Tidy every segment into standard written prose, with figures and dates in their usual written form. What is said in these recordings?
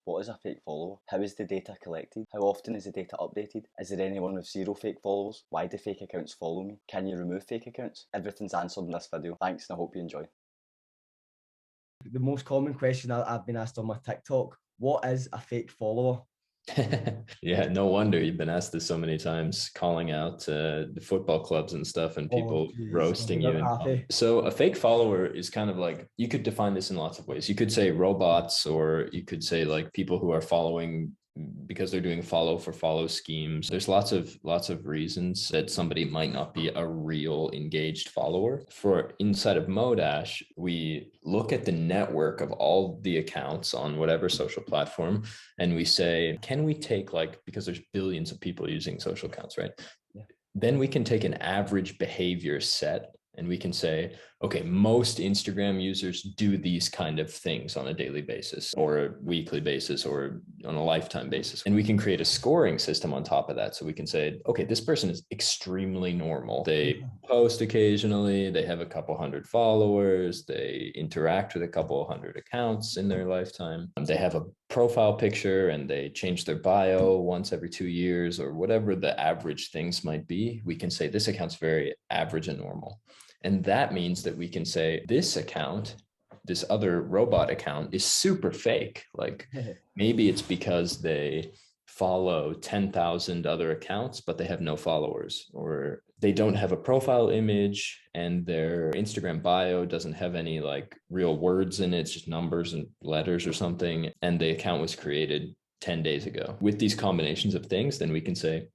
What is a fake follower? How is the data collected? How often is the data updated? Is there anyone with zero fake followers? Why do fake accounts follow me? Can you remove fake accounts? Everything's answered in this video. Thanks and I hope you enjoy. The most common question I've been asked on my TikTok, what is a fake follower? Yeah, no wonder you've been asked this so many times, calling out the football clubs and stuff and people roasting you. So a fake follower is kind of like, you could define this in lots of ways. You could say robots, or you could say like people who are following because they're doing follow for follow schemes. There's lots of reasons that somebody might not be a real engaged follower. For inside of Modash, we look at the network of all the accounts on whatever social platform, and we say, can we take, like, because there's billions of people using social accounts, right? Yeah. Then we can take an average behavior set and we can say, okay, most Instagram users do these kind of things on a daily basis or a weekly basis or on a lifetime basis. And we can create a scoring system on top of that. So we can say, okay, this person is extremely normal. They post occasionally, they have a couple hundred followers, they interact with a couple hundred accounts in their lifetime. They have a profile picture and they change their bio once every 2 years, or whatever the average things might be. We can say this account's very average and normal. And that means that we can say this account, this other robot account, is super fake. Like maybe it's because they follow 10,000 other accounts, but they have no followers, or they don't have a profile image and their Instagram bio doesn't have any like real words in it. It's just numbers and letters or something. And the account was created 10 days ago. With these combinations of things, then we can say,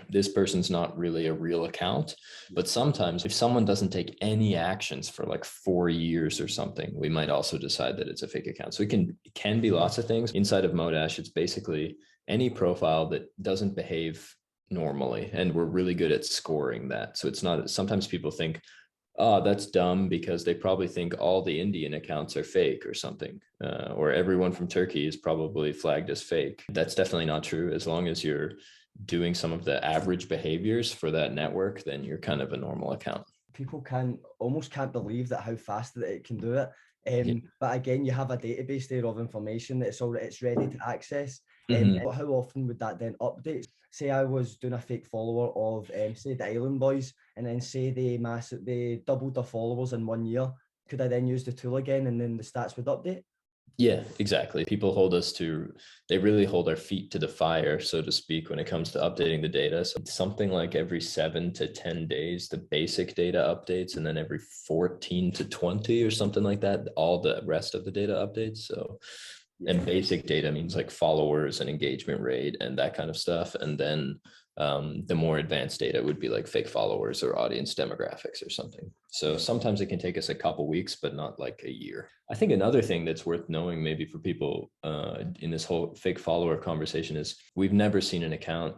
this person's not really a real account. But sometimes if someone doesn't take any actions for like 4 years or something, we might also decide that it's a fake account. So it can be lots of things. Inside of Modash, it's basically any profile that doesn't behave normally. And we're really good at scoring that. So it's not, sometimes people think, oh, that's dumb, because they probably think all the Indian accounts are fake or something, or everyone from Turkey is probably flagged as fake. That's definitely not true. As long as you're doing some of the average behaviors for that network, then you're kind of a normal account. People almost can't believe that how fast that it can do it. But again, you have a database there of information that it's ready to access. How often would that then update? Say I was doing a fake follower of say the Island Boys, and then say they doubled their followers in 1 year. Could I then use the tool again and then the stats would update? Yeah, exactly. People they really hold our feet to the fire, so to speak, when it comes to updating the data. So something like every 7 to 10 days, the basic data updates, and then every 14 to 20 or something like that, all the rest of the data updates. So, and basic data means like followers and engagement rate and that kind of stuff. And then the more advanced data would be like fake followers or audience demographics or something. So sometimes it can take us a couple weeks, but not like a year. I think another thing that's worth knowing maybe for people in this whole fake follower conversation is we've never seen an account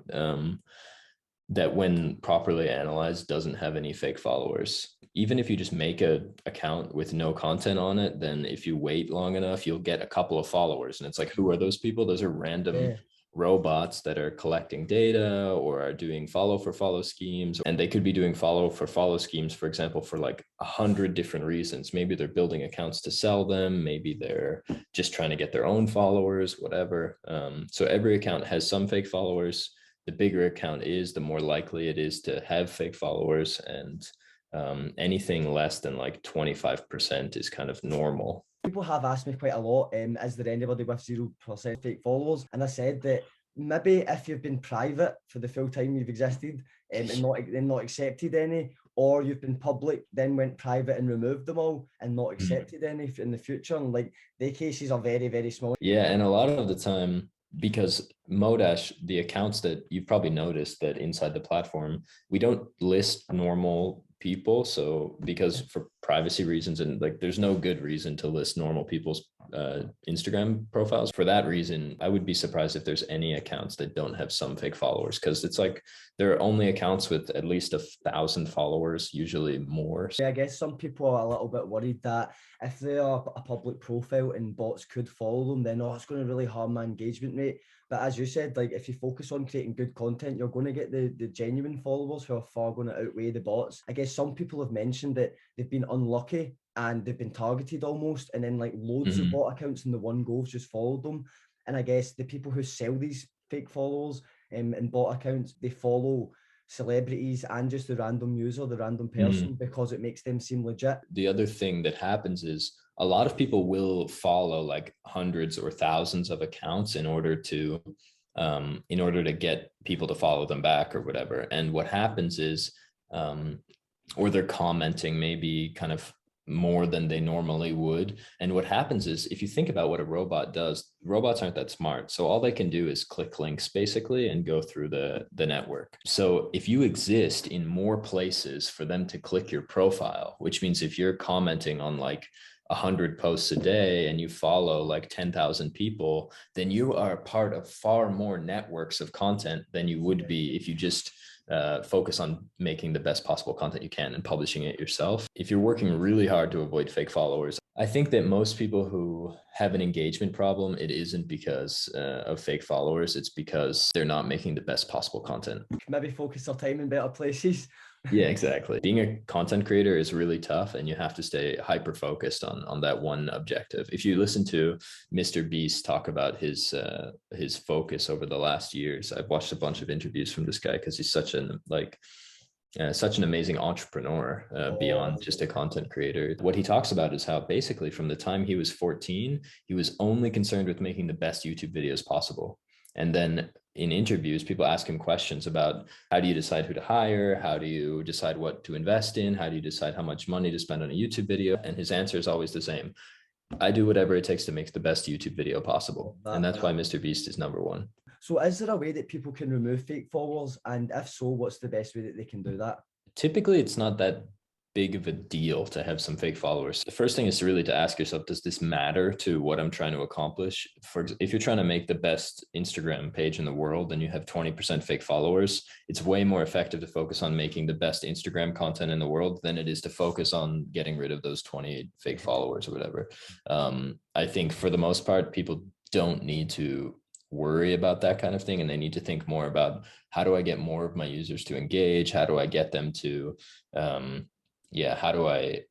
that when properly analyzed doesn't have any fake followers. Even if you just make an account with no content on it, then if you wait long enough, you'll get a couple of followers. And it's like, who are those people? Those are random robots that are collecting data or are doing follow for follow schemes. And they could be doing follow for follow schemes, for example, for like 100 different reasons. Maybe they're building accounts to sell them. Maybe they're just trying to get their own followers, whatever. So every account has some fake followers. The bigger account is, the more likely it is to have fake followers. And anything less than like 25% is kind of normal. People have asked me quite a lot, is there anybody with 0% fake followers? And I said that maybe if you've been private for the full time you've existed and not accepted any, or you've been public, then went private and removed them all and not accepted any in the future. And like, the cases are very, very small. Yeah, and a lot of the time, because Modash, the accounts that you've probably noticed that inside the platform, we don't list normal people. So because for privacy reasons, and like there's no good reason to list normal people's Instagram profiles. For that reason, I would be surprised if there's any accounts that don't have some fake followers, because it's like there are only accounts with at least 1,000 followers, usually more. I guess some people are a little bit worried that if they are a public profile and bots could follow them, then it's going to really harm my engagement rate. But as you said, like if you focus on creating good content, you're going to get the genuine followers who are far going to outweigh the bots. I guess some people have mentioned that they've been unlucky and they've been targeted almost, and then like loads of bot accounts in the one go just followed them. And I guess the people who sell these fake followers and bot accounts, they follow celebrities and just the random user, the random person, because it makes them seem legit. The other thing that happens is a lot of people will follow like hundreds or thousands of accounts in order to get people to follow them back or whatever. And what happens is, or they're commenting maybe kind of more than they normally would. And what happens is, if you think about what a robot does, robots aren't that smart. So all they can do is click links basically and go through the network. So if you exist in more places for them to click your profile, which means if you're commenting on like 100 posts a day and you follow like 10,000 people, then you are part of far more networks of content than you would be if you just focus on making the best possible content you can and publishing it yourself. If you're working really hard to avoid fake followers, I think that most people who have an engagement problem, it isn't because of fake followers. It's because they're not making the best possible content. Maybe focus their time in better places. Yeah, exactly. Being a content creator is really tough, and you have to stay hyper focused on that one objective. If you listen to Mr. Beast talk about his focus over the last years, I've watched a bunch of interviews from this guy because he's such an amazing entrepreneur beyond just a content creator. What he talks about is how basically from the time he was 14, he was only concerned with making the best YouTube videos possible. And then in interviews, people ask him questions about how do you decide who to hire? How do you decide what to invest in? How do you decide how much money to spend on a YouTube video? And his answer is always the same. I do whatever it takes to make the best YouTube video possible. And that's why Mr. Beast is number one. So is there a way that people can remove fake followers? And if so, what's the best way that they can do that? Typically, it's not that big of a deal to have some fake followers. The first thing is really to ask yourself, does this matter to what I'm trying to accomplish? If you're trying to make the best Instagram page in the world and you have 20% fake followers, it's way more effective to focus on making the best Instagram content in the world than it is to focus on getting rid of those 28 fake followers or whatever. I think for the most part, people don't need to worry about that kind of thing, and they need to think more about, how do I get more of my users to engage? How do I get them to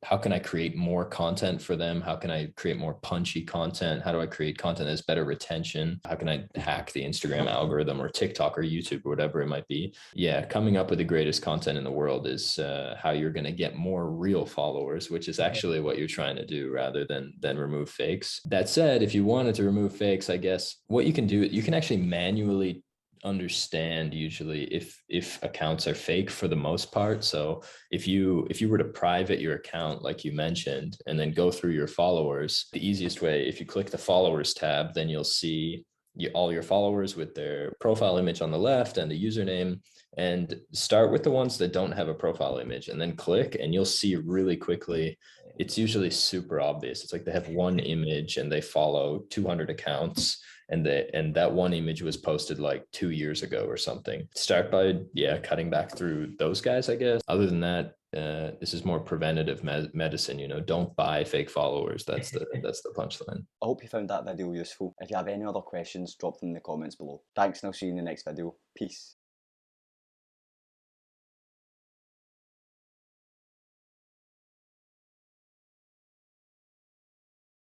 how can I create more content for them? How can I create more punchy content? How do I create content that's better retention? How can I hack the Instagram algorithm or TikTok or YouTube or whatever it might be? Yeah, coming up with the greatest content in the world is how you're going to get more real followers, which is actually what you're trying to do rather than remove fakes. That said, if you wanted to remove fakes, I guess what you can do, you can actually manually understand usually if accounts are fake for the most part. So if you were to private your account, like you mentioned, and then go through your followers, the easiest way, if you click the followers tab, then you'll see all your followers with their profile image on the left and the username, and start with the ones that don't have a profile image and then click, and you'll see really quickly, it's usually super obvious. It's like they have one image and they follow 200 accounts, and that one image was posted like 2 years ago or something. Start by cutting back through those guys, I guess. Other than that, this is more preventative medicine. Don't buy fake followers. That's the punchline. I hope you found that video useful. If you have any other questions, drop them in the comments below. Thanks, and I'll see you in the next video. Peace.